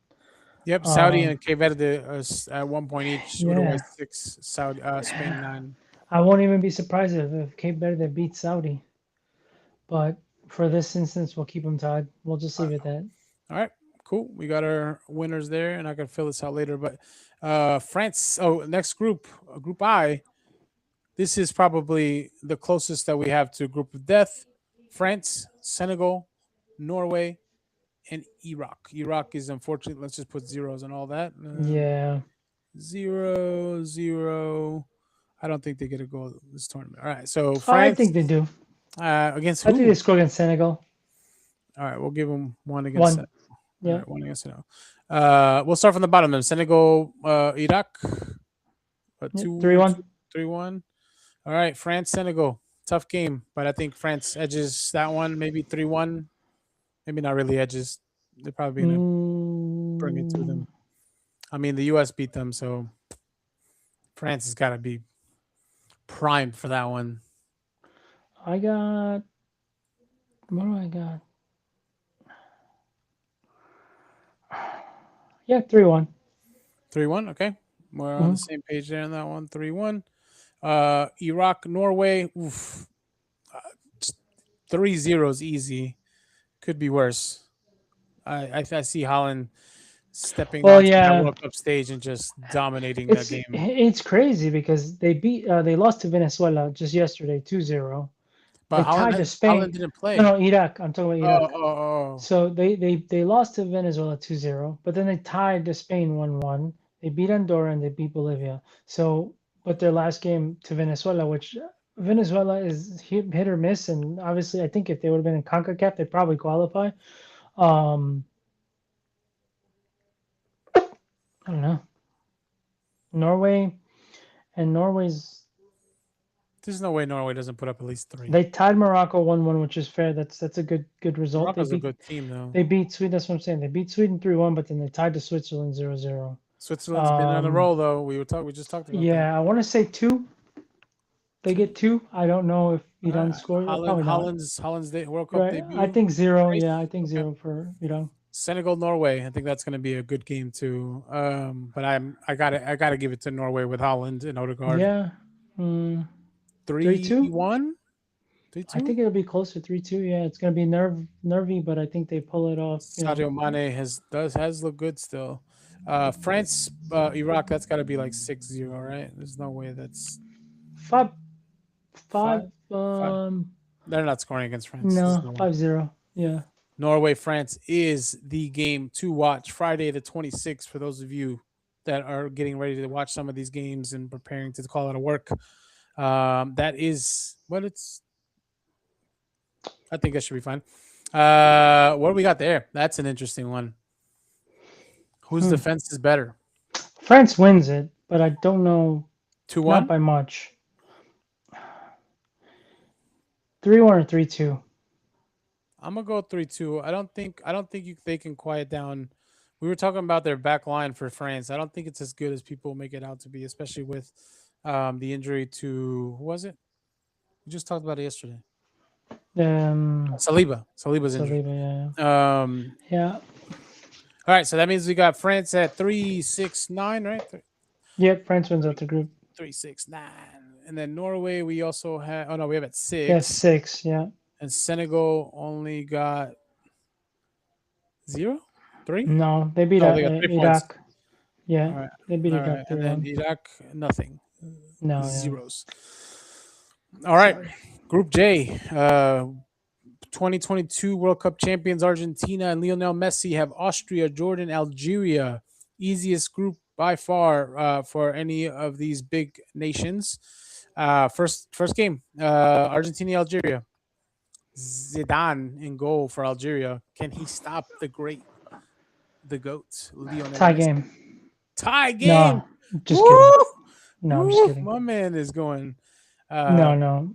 Yep, Saudi and Cape Verde is at 1 point each. Yeah. Uruguay 6, Saudi, Spain 9. I won't even be surprised if Cape Verde beats Saudi. But for this instance, we'll keep them tied. We'll just leave it at that. All right, cool. We got our winners there, and I can fill this out later. But France. Oh, next group, Group I. This is probably the closest that we have to Group of Death. France, Senegal, Norway, and Iraq. Iraq is unfortunate. Let's just put zeros and all that. Yeah. 0-0. I don't think they get a goal this tournament. All right, so France. I think they do. Against who? I think they score against Senegal. All right, we'll give them 1 against Senegal. Yeah. All right, 1 against Senegal. We'll start from the bottom then. Senegal, Iraq. 3-1. 3-1. All right, France, Senegal. Tough game, but I think France edges that one. Maybe 3-1. Maybe not really edges. They're probably going to bring it to them. I mean, the U.S. beat them, so France has got to be primed for that one. What do I got? Yeah, 3-1. 3-1, okay. We're on the same page there on that one. 3-1. Iraq, Norway. 3-0 is easy. Could be worse. I see Holland stepping Well, onto that yeah, World Cup stage and just dominating that game. it's crazy because they lost to Venezuela just yesterday 2-0. But They tied to Holland Spain. didn't No, play. no, Iraq. I'm talking about Oh, Iraq. oh, oh. So they lost to Venezuela 2-0, but then they tied to Spain 1-1. They beat Andorra and they beat Bolivia. So, but their last game to Venezuela, which Venezuela is hit or miss, and obviously I think if they would have been in CONCACAF, they'd probably qualify. Um, I don't know. Norway and Norway's There's no way Norway doesn't put up at least 3. they tied Morocco 1-1, which is fair. That's a good result. Morocco's a good team, though. They beat Sweden. That's what I'm saying. They beat Sweden 3-1, but then they tied to Switzerland 0-0. Switzerland's been on a roll, though. We just talked about that. Yeah, I want to say 2. They get 2. I don't know if Iran scored. Probably not. Holland's World Cup Right. debut. I think 0. Nice. Yeah, I think Okay. 0 for Iran. Senegal, Norway. I think that's going to be a good game too. But I gotta give it to Norway with Holland and Odegaard. Yeah. 3-1. 3-2. 3-2. I think it'll be closer 3-2. Yeah, it's gonna be nervy, but I think they pull it off. Sadio Mane has looked good still. France, Iraq. That's got to be like 6-0, right? There's no way that's 5. Five? They're not scoring against France. No, There's no way. 5-0. Yeah. Norway, France is the game to watch Friday the 26th for those of you that are getting ready to watch some of these games and preparing to call out of work. That is what it's. I think that should be fine. What do we got there? That's an interesting one. Whose defense is better? France wins it, but I don't know. 2-1? Not by much. 3-1 or 3-2. I'm gonna go 3-2. I don't think they can quiet down. We were talking about their back line for France. I don't think it's as good as people make it out to be, especially with the injury to who was it? We just talked about it yesterday. Saliba. Saliba's injured. Saliba, yeah. All right, so that means we got France at 3-6-9, right? Yep, France wins out the group. 3-6-9, and then Norway we also have. Oh no, we have at 6. Yeah, 6. Yeah. And Senegal only got 0, 3. No, they beat they got 3 points. Iraq. Yeah, Right. they beat All Iraq. right. And then Iraq, nothing. No, zeros. All right. Sorry. Group J, 2022 World Cup champions Argentina and Lionel Messi have Austria, Jordan, Algeria. Easiest group by far for any of these big nations. First game, Argentina, Algeria. Zidane in goal for Algeria. Can he stop the GOAT, Lionel Tie Messi? game. Tie game. No, just kidding. No, I'm just kidding. My man is going. No.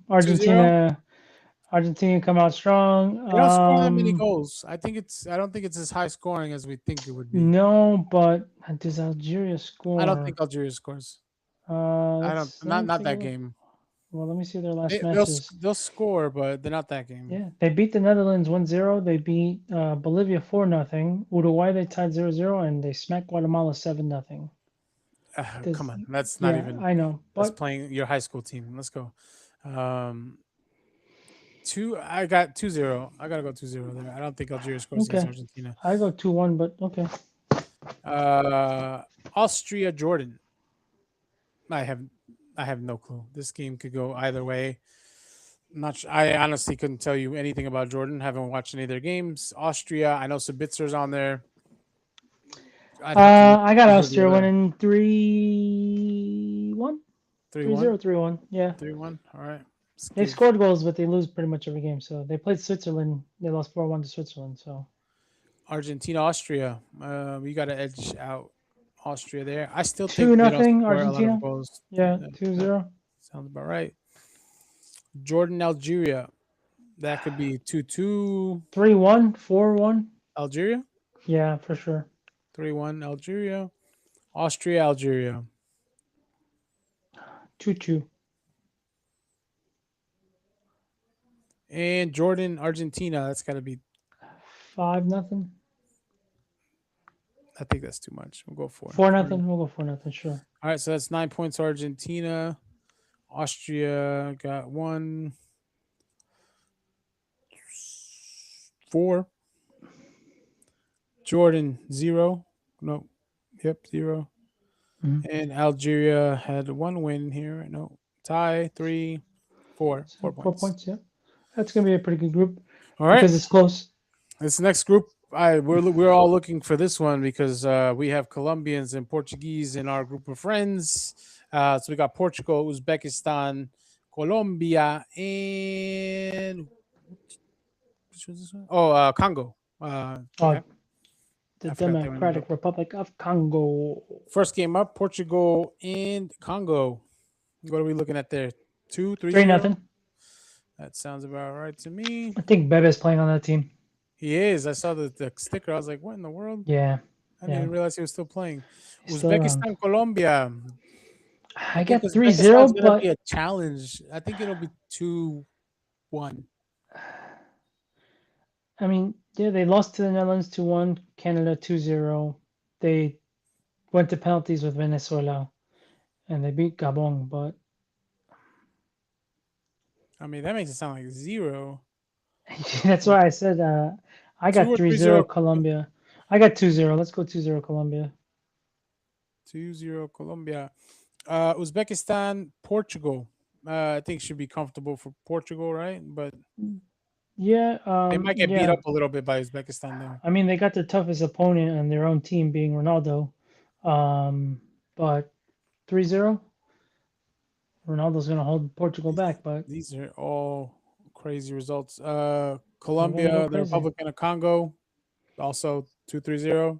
Argentina come out strong. They don't score that many goals. I don't think it's as high scoring as we think it would be. No, but does Algeria score? I don't think Algeria scores. Not that game. Well, let me see their last matches. They'll score, but they're not that game. Yeah, they beat the Netherlands 1-0. They beat Bolivia 4-0. Uruguay they tied 0-0, and they smacked Guatemala 7-0. Come on, that's not even. I know. That's playing your high school team. Let's go. I got 2-0. I gotta go 2-0 there. I don't think Algeria scores against Argentina. I go 2-1, but okay. Austria, Jordan. I have no clue. This game could go either way. I honestly couldn't tell you anything about Jordan. Haven't watched any of their games. Austria, I know Sabitzer's on there. I got Austria winning 3-1. 3-0, 3-1. Yeah. 3-1. All right. They scored goals, but they lose pretty much every game. So they played Switzerland. They lost 4-1 to Switzerland. So Argentina, Austria. We got to edge out Austria there. I still think 2-0 Argentina. Yeah, 2-0. Sounds about right. Jordan, Algeria. That could be 2-2. 3-1, 4-1. Algeria? Yeah, for sure. 3-1 Algeria. Austria, Algeria. 2-2. And Jordan, Argentina. That's got to be 5-0. I think that's too much. We'll go 4-0. 4-0. We'll go 4-0, sure. All right, so that's 9 points Argentina. Austria got 1. 4. Jordan 0. No. Yep, 0. Mhm. And Algeria had 1 win here. No. Tie 3, 4. So 4 points. Yeah, that's gonna be a pretty good group All right. because it's close. This next group, we're all looking for this one because we have Colombians and Portuguese in our group of friends. So we got Portugal, Uzbekistan, Colombia, and which was this one? Oh, Congo. Oh, the I forgot they were in the group. Democratic Republic of Congo. First game up, Portugal and Congo. What are we looking at there? 2, 3, 3 0? nothing. That sounds about right to me. I think Bebe's playing on that team. He is. I saw the sticker. I was like, what in the world? Yeah, I didn't even realize he was still playing. he's still around. Uzbekistan, Colombia. I I think got 3-0, Uzbekistan's going to but be a challenge. I think it'll be 2-1. I mean, yeah, they lost to the Netherlands 2-1, Canada 2-0. They went to penalties with Venezuela, and they beat Gabon. But I mean, that makes it sound like 0. that's why I said I 2 got or 3-0 3-0. Colombia. I got 2-0. Let's go 2-0 Colombia. 2-0 Colombia. Uzbekistan, Portugal. I think should be comfortable for Portugal, right? But Yeah, they might get beat yeah. up a little bit by Uzbekistan, though. I mean, they got the toughest opponent on their own team, being Ronaldo. But 3-0, Ronaldo's going to hold Portugal back. But These are all crazy results. they're Colombia, gonna go the crazy. Republic of Congo, also 2-3-0.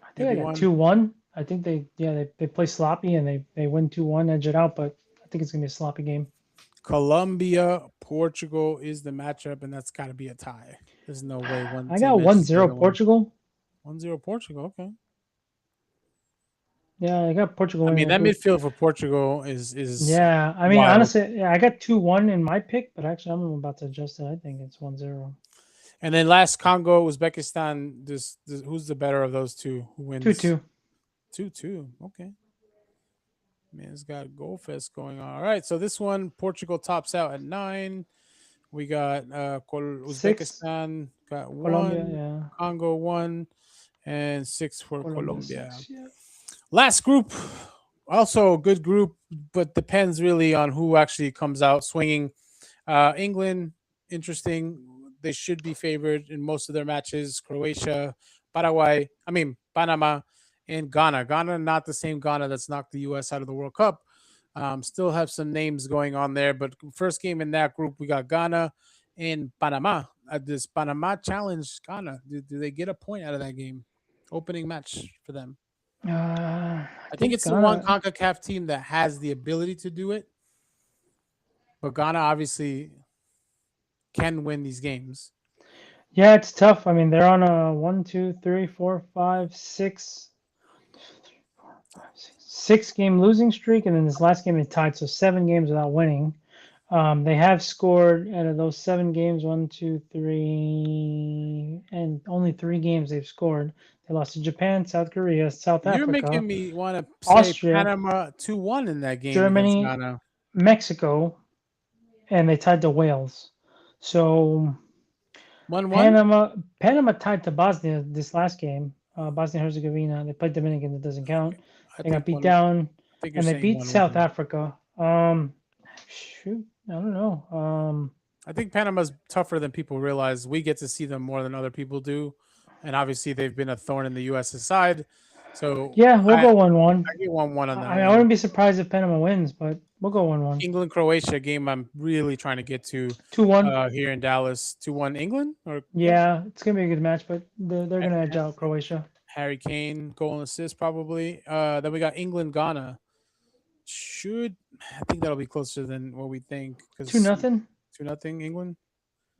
I think I Maybe got one. 2-1. I think they play sloppy and they win 2-1, edge it out. But I think it's gonna be a sloppy game. Colombia, Portugal is the matchup, and that's got to be a tie. There's no way one. I team got edges the 1-0 other one. Portugal. 1-0 Portugal. Okay. Yeah, I got Portugal. I winning mean, the that group. midfield for Portugal is Yeah, I mean, wild. honestly, yeah, I got 2-1 in my pick, but actually, I'm about to adjust it. I think it's 1-0. And then last Congo, Uzbekistan. Who's the better of those two? Who wins? 2-2. 2-2. Okay. Man's got goal fest going on. All right. So this one, Portugal tops out at 9. We got Six. Uzbekistan got Colombia, 1, yeah. Congo 1, and 6 for Colombia. 6, yeah. Last group, also a good group, but depends really on who actually comes out swinging. England, interesting. They should be favored in most of their matches. Croatia, Panama, and Ghana. Ghana, not the same Ghana that's knocked the U.S. out of the World Cup. Still have some names going on there, but first game in that group, we got Ghana and Panama. This Panama challenge Ghana. Do they get a point out of that game? Opening match for them. I I think it's the one CONCACAF team that has the ability to do it, but Ghana obviously can win these games. Yeah, it's tough. I mean, they're on a 1, 2, 3, 4, 5, 6, 6-game losing streak, and then this last game they tied, so 7 games without winning. They have scored out of those 7 games, 1, 2, 3, and only 3 games they've scored. They lost to Japan, South Korea, South You're Africa, making me want to say Austria, Panama 2-1 in that game Germany, against Ghana. Mexico, and they tied to Wales. So 1-1. Panama tied to Bosnia this last game. Bosnia Herzegovina. They played Dominican. That doesn't count. They got beat down, and they beat South Africa. Shoot, I don't know. I think Panama's tougher than people realize. We get to see them more than other people do, and obviously they've been a thorn in the U.S.'s side. So yeah, we'll go 1-1. I get 1-1 on that. I wouldn't be surprised if Panama wins, but we'll go 1-1. England Croatia game. I'm really trying to get to 2-1 here in Dallas. 2-1 England. Or yeah, it's gonna be a good match, but they're gonna edge out Croatia. Harry Kane goal and assist probably. Then we got England Ghana. I think that'll be closer than what we think. 2-0. 2-0 England.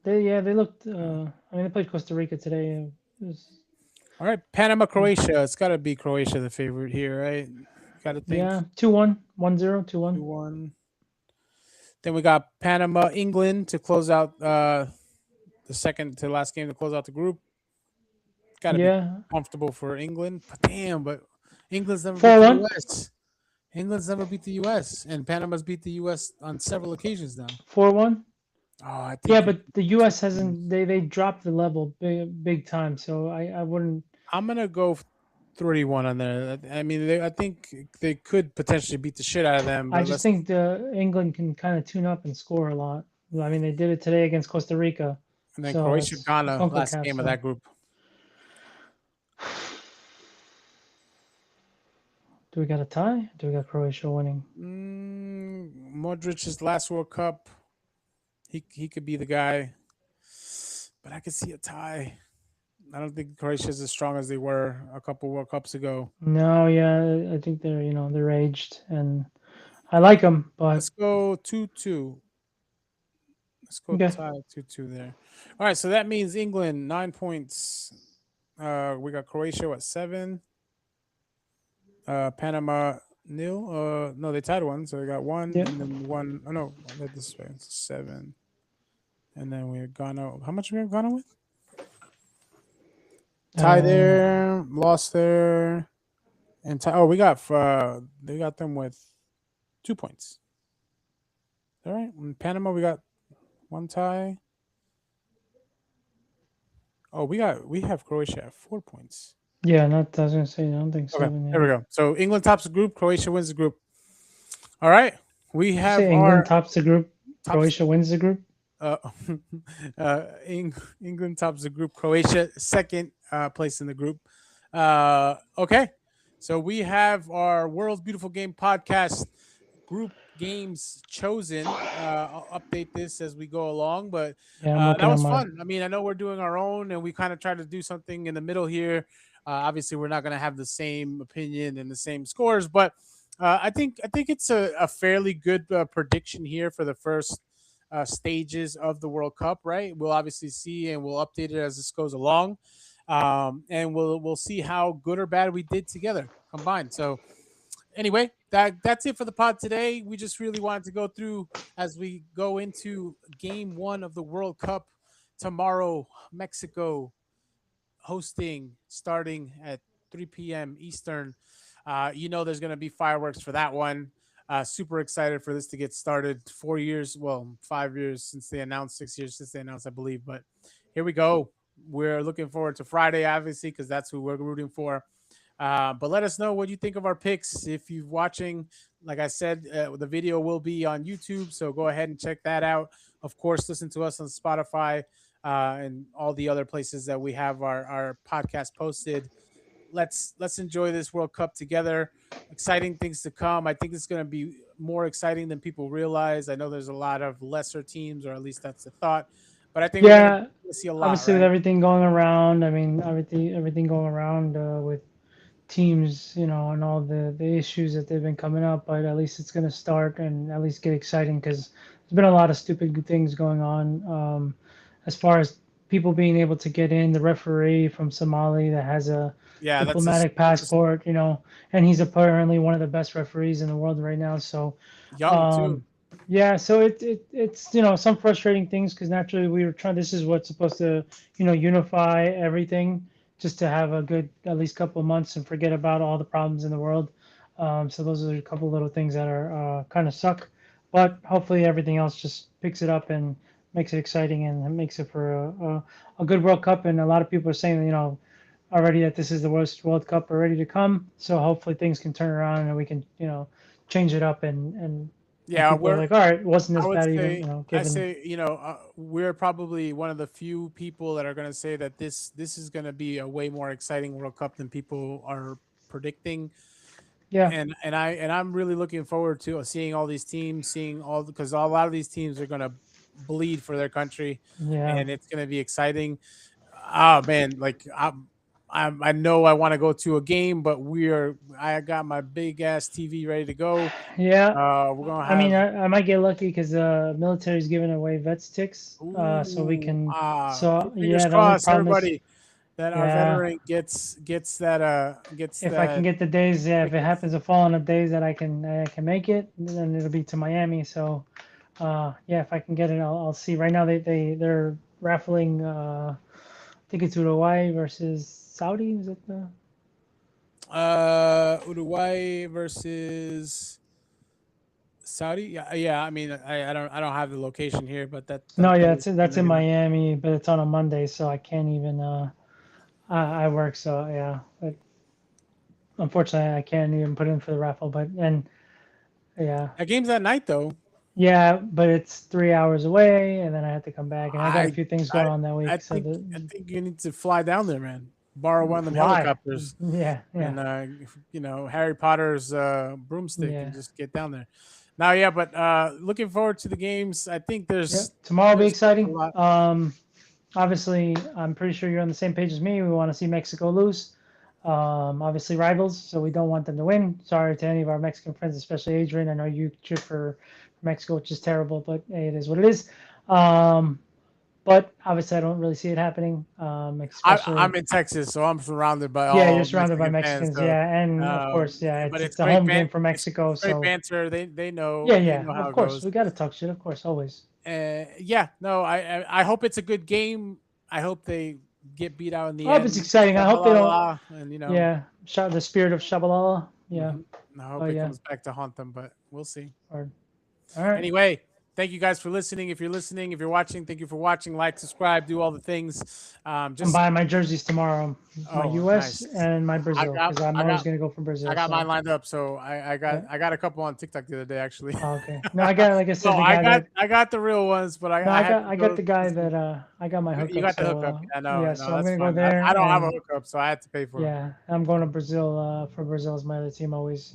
They looked. I mean, they played Costa Rica today. All right, Panama Croatia. It's got to be Croatia the favorite here, right? Got to think. Yeah, 2-1, 1-0, 2-1. 2-1. Then we got Panama England to close out the second to last game to close out the group. Got to be comfortable for England. But England's never beat the US. England's never beat the US, and Panama's beat the US on several occasions now. 4-1. Oh, I think yeah, but the US hasn't. They dropped the level big time. So I wouldn't. I'm gonna go 3-1 on there. I mean, I think they could potentially beat the shit out of them, I but just let's. think the England can kind of tune up and score a lot. I mean, they did it today against Costa Rica, And then so Croatia, it's Ghana, last CONCACAF. game of So that group. do we got a tie? Do we got Croatia winning? Modric's last World Cup. He could be the guy, but I could see a tie. I don't think Croatia's as strong as they were a couple World Cups ago. No, yeah, I think they're they're aged, and I like them, but Let's go 2-2. Let's go okay. tie 2-2 there. All right, so that means England 9 points. We got Croatia what 7? Panama nil. No, they tied one, so they got one Yeah. and then one. Oh no, I read this way. It's 7, and then we Ghana. How much we have Ghana with? Tie there, lost there, and tie. Oh, we got they got them with 2 points. All right, in Panama we got one tie. Oh, we have Croatia at 4 points. Yeah, not. I was gonna say, I don't think Okay, 7. there we go. So England tops the group, Croatia wins the group. All right, we Did you have say our England tops the group, tops. Croatia wins the group. Uh, England tops the group. Croatia second place in the group. Okay, so we have our World's Beautiful Game podcast group games chosen. I'll update this as we go along, but Yeah, I'm that looking at was my. fun. I mean, I know we're doing our own, and we kind of try to do something in the middle here. Obviously, we're not going to have the same opinion and the same scores, but I think it's a fairly good prediction here for the first stages of the World Cup. Right? We'll obviously see, and we'll update it as this goes along, and we'll see how good or bad we did together combined. So anyway, that's it for the pod today. We just really wanted to go through as we go into game 1 of the World Cup tomorrow. Mexico hosting starting at 3 p.m. Eastern. There's going to be fireworks for that one. Super excited for this to get started. 4 years, well, 5 years since they announced, 6 years since they announced, I believe. But here we go. We're looking forward to Friday, obviously, because that's who we're rooting for. But let us know what you think of our picks. If you're watching, like I said, the video will be on YouTube, so go ahead and check that out. Of course, listen to us on Spotify and all the other places that we have our podcast posted. Let's enjoy this World Cup together. Exciting things to come. I think it's going to be more exciting than people realize. I know there's a lot of lesser teams, or at least that's the thought. But I think we're going Yeah, to see a lot, obviously with right? everything going around. I mean, everything going around with teams, and all the issues that they've been coming up. But at least it's gonna start and at least get exciting because there's been a lot of stupid things going on. As far as people being able to get in, the referee from Somali that has a Yeah, diplomatic passport, and he's apparently one of the best referees in the world right now. So young too. um, yeah, so it's some frustrating things because naturally we were trying. This is what's supposed to unify everything, just to have a good at least couple of months and forget about all the problems in the world. So those are a couple little things that are kind of suck, but hopefully everything else just picks it up and makes it exciting and makes it for a good World Cup. And a lot of people are saying already that this is the worst World Cup already to come. So hopefully things can turn around and we can change it up and Yeah, people are like, all right, it wasn't I as would bad even, say, given. we're probably one of the few people that are going to say that this is going to be a way more exciting World Cup than people are predicting. Yeah, And I'm really looking forward to seeing all these teams, because a lot of these teams are going to bleed for their country, yeah, and it's going to be exciting. Oh man, like I know I want to go to a game, but I got my big ass TV ready to go. yeah. We're gonna I mean, have. I might get lucky because the military's giving away vet sticks, so we Ooh, can. So fingers yeah, the only crossed, problem is, everybody, that our yeah, veteran gets if I can that get the days, yeah, if it tickets. happens to fall on the days that I can make it, then it'll be to Miami. So, yeah, if I can get it, I'll see. Right now they're raffling tickets to Hawaii versus Saudi. Is it the? Uruguay versus Saudi. Yeah, yeah. I mean, I don't have the location here, but that No, that yeah, is that's in they're gonna. Miami, but it's on a Monday, so I can't even I work, so yeah. But unfortunately, I can't even put in for the raffle. But yeah, That game's at night though. yeah. But it's 3 hours away, and then I have to come back, and I got a I few things I going on that I week. So think I think you need to fly down there, man. Borrow one of them fly. helicopters Yeah, and yeah, Harry Potter's broomstick and yeah. just get down there. Now, yeah, but looking forward to the games. I think Yeah, there's tomorrow will be there's a exciting. lot. Obviously, I'm pretty sure you're on the same page as me. We want to see Mexico lose. Obviously rivals, so we don't want them to win. Sorry to any of our Mexican friends, especially Adrian. I know you cheer for Mexico, which is terrible, but hey, it is what it is. But obviously, I don't really see it happening. I'm Especially, in Texas, so I'm surrounded by yeah, you're all surrounded by Mexican fans. Mexicans, So, yeah, and of um, course, yeah, but it's a home game for it's Mexico, great so banter. They yeah, know yeah, how of it course, goes. we got to talk shit, of course, always. Yeah, no, I hope it's a good game. I hope they get beat out in the I hope it's end. exciting. I hope they don't, Shabalala, and yeah, the spirit of Shabalala, yeah. mhm. I Oh hope it yeah, comes back to haunt them, but we'll see. all right. Anyway, thank you guys for listening. If you're listening, if you're watching, thank you for watching. Like, subscribe, do all the things. I'm Just buying my jerseys tomorrow, my oh, US nice. and my I Brazil, got because I'm I always got gonna go for I Brazil. got mine So lined up. So yeah. I got a couple on TikTok the other day actually. Oh, okay. No, I got, like I said, No, the guy that. I got the real ones, but No, I had to I got go. the guy that I got my You hookup. got the So hookup. Yeah, yeah, no, so I'm that's gonna go fine. there, I don't have a and hookup, so I had to pay for it. yeah, I'm going to Brazil. For Brazil is my other team. Always,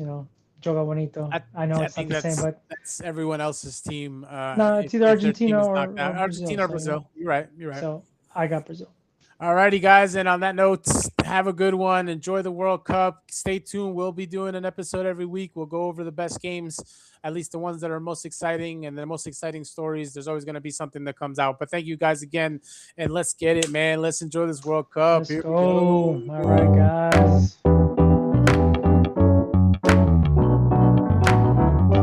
Joga Bonito. I know I it's not think the same, but that's everyone else's team. no, it's either If their team Argentina is or knocked out, Brazil. Argentina or So Brazil. You're right. You're right. so I got Brazil. Alrighty, guys. And on that note, have a good one. Enjoy the World Cup. Stay tuned. We'll be doing an episode every week. We'll go over the best games, at least the ones that are most exciting and the most exciting stories. There's always going to be something that comes out. But thank you guys again. And let's get it, man. Let's enjoy this World Cup. Let's Here we go. go. All right, guys.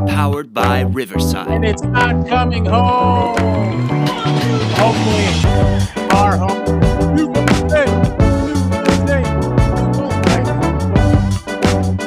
Powered by Riverside. And it's not coming home. Hopefully, our home.